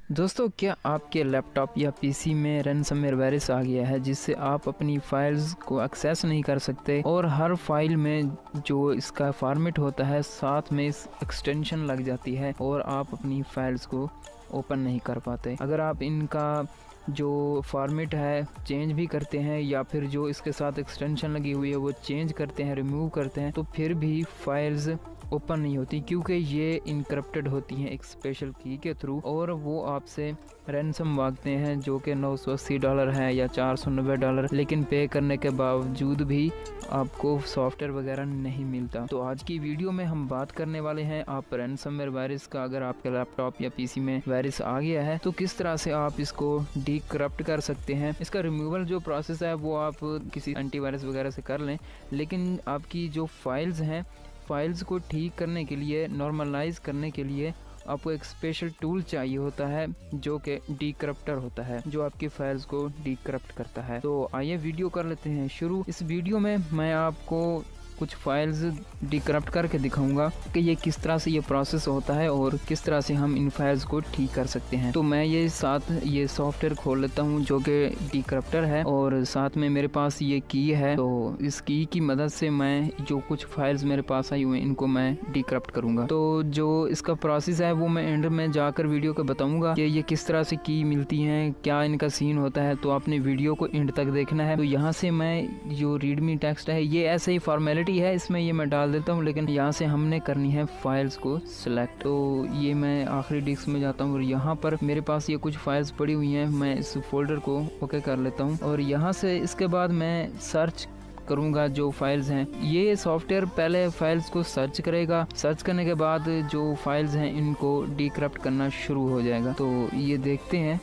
दोस्तों, क्या आपके लैपटॉप या पीसी में रैनसमवेयर वायरस आ गया है जिससे आप अपनी फाइल्स को एक्सेस नहीं कर सकते और हर फाइल में जो इसका फॉर्मेट होता है साथ में इस एक्सटेंशन लग जाती है और आप अपनी फाइल्स को ओपन नहीं कर पाते। अगर आप इनका जो फॉर्मेट है चेंज भी करते हैं या फिर जो इसके साथ एक्सटेंशन लगी हुई है वो चेंज करते हैं, रिमूव करते हैं, तो फिर भी फाइल्स ओपन नहीं होती क्योंकि ये इनक्रप्टेड होती हैं एक स्पेशल की के थ्रू और वो आपसे रैनसम मांगते हैं जो कि $980 है या $490, लेकिन पे करने के बावजूद भी आपको सॉफ्टवेयर वगैरह नहीं मिलता। तो आज की वीडियो में हम बात करने वाले हैं आप रैनसमवेयर वायरस का। अगर आपके लैपटॉप या पीसी में वायरस आ गया है तो किस तरह से आप इसको डीक्रप्ट कर सकते हैं। इसका रिमूवल जो प्रोसेस है वो आप किसी एंटीवायरस वगैरह से कर लें, लेकिन आपकी जो फाइल्स हैं फाइल्स को ठीक करने के लिए, नॉर्मलाइज करने के लिए आपको एक स्पेशल टूल चाहिए होता है जो कि डीक्रप्टर होता है, जो आपकी फाइल्स को डीक्रप्ट करता है। तो आइए वीडियो कर लेते हैं शुरू। इस वीडियो में मैं आपको कुछ फाइल्स डीक्रप्ट करके दिखाऊंगा कि ये किस तरह से ये प्रोसेस होता है और किस तरह से हम इन फाइल्स को ठीक कर सकते हैं। तो मैं ये सॉफ्टवेयर खोल लेता हूँ जो कि डीक्रप्टर है और साथ में मेरे पास ये की है। तो इस की मदद से मैं जो कुछ फाइल्स मेरे पास आई हुई हैं इनको मैं डीक्रप्ट करूँगा। तो जो इसका प्रोसेस है वो मैं एंड में जाकर वीडियो को बताऊँगा कि ये किस तरह से की मिलती हैं, क्या इनका सीन होता है। तो आपने वीडियो को एंड तक देखना है। तो यहाँ से मैं जो रीडमी टेक्स्ट है ये ऐसे ही फॉर्मेलिटी है, इसमें ये मैं डाल देता हूँ, लेकिन यहाँ से हमने करनी है फाइल्स को सिलेक्ट। तो ये मैं आखिरी डिस्क में जाता हूँ और यहाँ पर मेरे पास ये कुछ फाइल्स पड़ी हुई हैं। मैं इस फोल्डर को ओके कर लेता हूँ और यहाँ से इसके बाद मैं सर्च करूँगा जो फाइल्स हैं। ये सॉफ्टवेयर पहले फाइल्स को सर्च करेगा, सर्च करने के बाद जो फाइल्स हैं इनको डीक्रप्ट करना शुरू हो जाएगा। तो ये देखते हैं,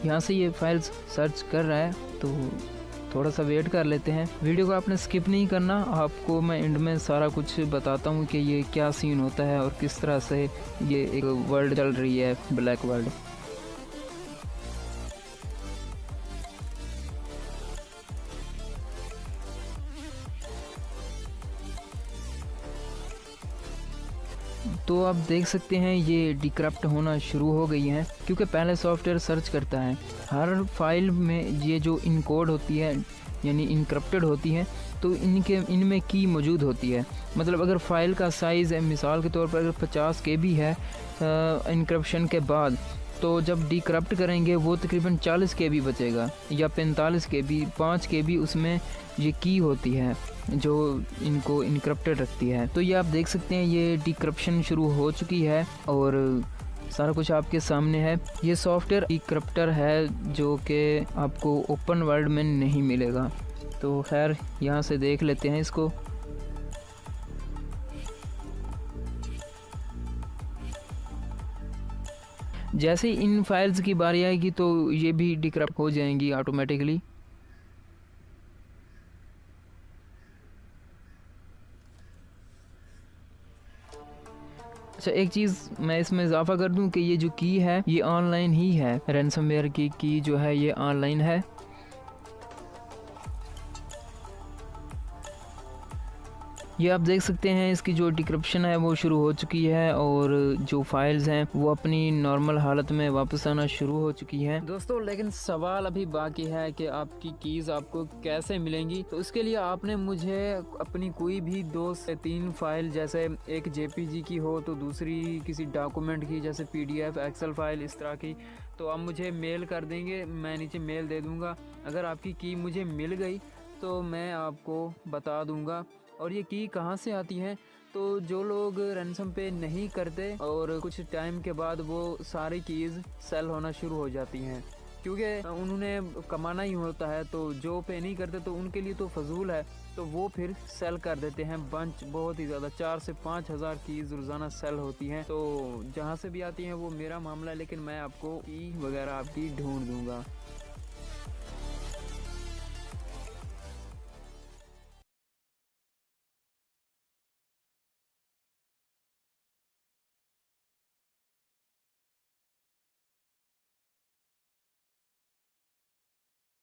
यहाँ से ये फाइल्स सर्च कर रहा है तो थोड़ा सा वेट कर लेते हैं। वीडियो को आपने स्किप नहीं करना, आपको मैं एंड में सारा कुछ बताता हूँ कि ये क्या सीन होता है और किस तरह से ये एक वर्ल्ड चल रही है, ब्लैक वर्ल्ड। तो आप देख सकते हैं ये डीक्रप्ट होना शुरू हो गई है क्योंकि पहले सॉफ्टवेयर सर्च करता है हर फाइल में। ये जो इनकोड होती है यानी इनक्रप्टेड होती है तो इनमें की मौजूद होती है। मतलब अगर फाइल का साइज़ है मिसाल के तौर पर अगर 50 KB है इनक्रप्शन के बाद, तो जब डीक्रप्ट करेंगे वो तकरीबन 40 KB बचेगा या 45 KB, 5 KB उसमें ये की होती है जो इनको इनक्रप्टेड रखती है। तो ये आप देख सकते हैं ये डीक्रप्शन शुरू हो चुकी है और सारा कुछ आपके सामने है। ये सॉफ्टवेयर डीक्रप्टर है जो कि आपको ओपन वर्ल्ड में नहीं मिलेगा। तो खैर यहाँ से देख लेते हैं इसको। जैसे इन फाइल्स की बारी आएगी तो ये भी डीक्रप्ट हो जाएंगी ऑटोमेटिकली। अच्छा, एक चीज़ मैं इसमें इजाफा कर दूं कि ये जो की है ये ऑनलाइन ही है। रैनसमवेयर की जो है ये ऑनलाइन है। ये आप देख सकते हैं इसकी जो डिक्रिप्शन है वो शुरू हो चुकी है और जो फाइल्स हैं वो अपनी नॉर्मल हालत में वापस आना शुरू हो चुकी हैं। दोस्तों, लेकिन सवाल अभी बाकी है कि आपकी कीज़ आपको कैसे मिलेंगी। तो इसके लिए आपने मुझे अपनी कोई भी 2 से 3 फाइल, जैसे एक JPG की हो तो दूसरी किसी डॉक्यूमेंट की जैसे PDF, एक्सेल फाइल, इस तरह की, तो आप मुझे मेल कर देंगे। मैं नीचे मेल दे दूँगा। अगर आपकी की मुझे मिल गई तो मैं आपको बता दूँगा। और ये की कहाँ से आती है, तो जो लोग रैनसम पे नहीं करते और कुछ टाइम के बाद वो सारी कीज़ सेल होना शुरू हो जाती हैं क्योंकि उन्होंने कमाना ही होता है। तो जो पे नहीं करते तो उनके लिए तो फजूल है, तो वो फिर सेल कर देते हैं बंच, बहुत ही ज़्यादा 4 से 5 हज़ार कीज़ रोज़ाना सेल होती हैं। तो जहाँ से भी आती हैं वो मेरा मामला है, लेकिन मैं आपको की वगैरह आपकी ढूंढ दूँगा।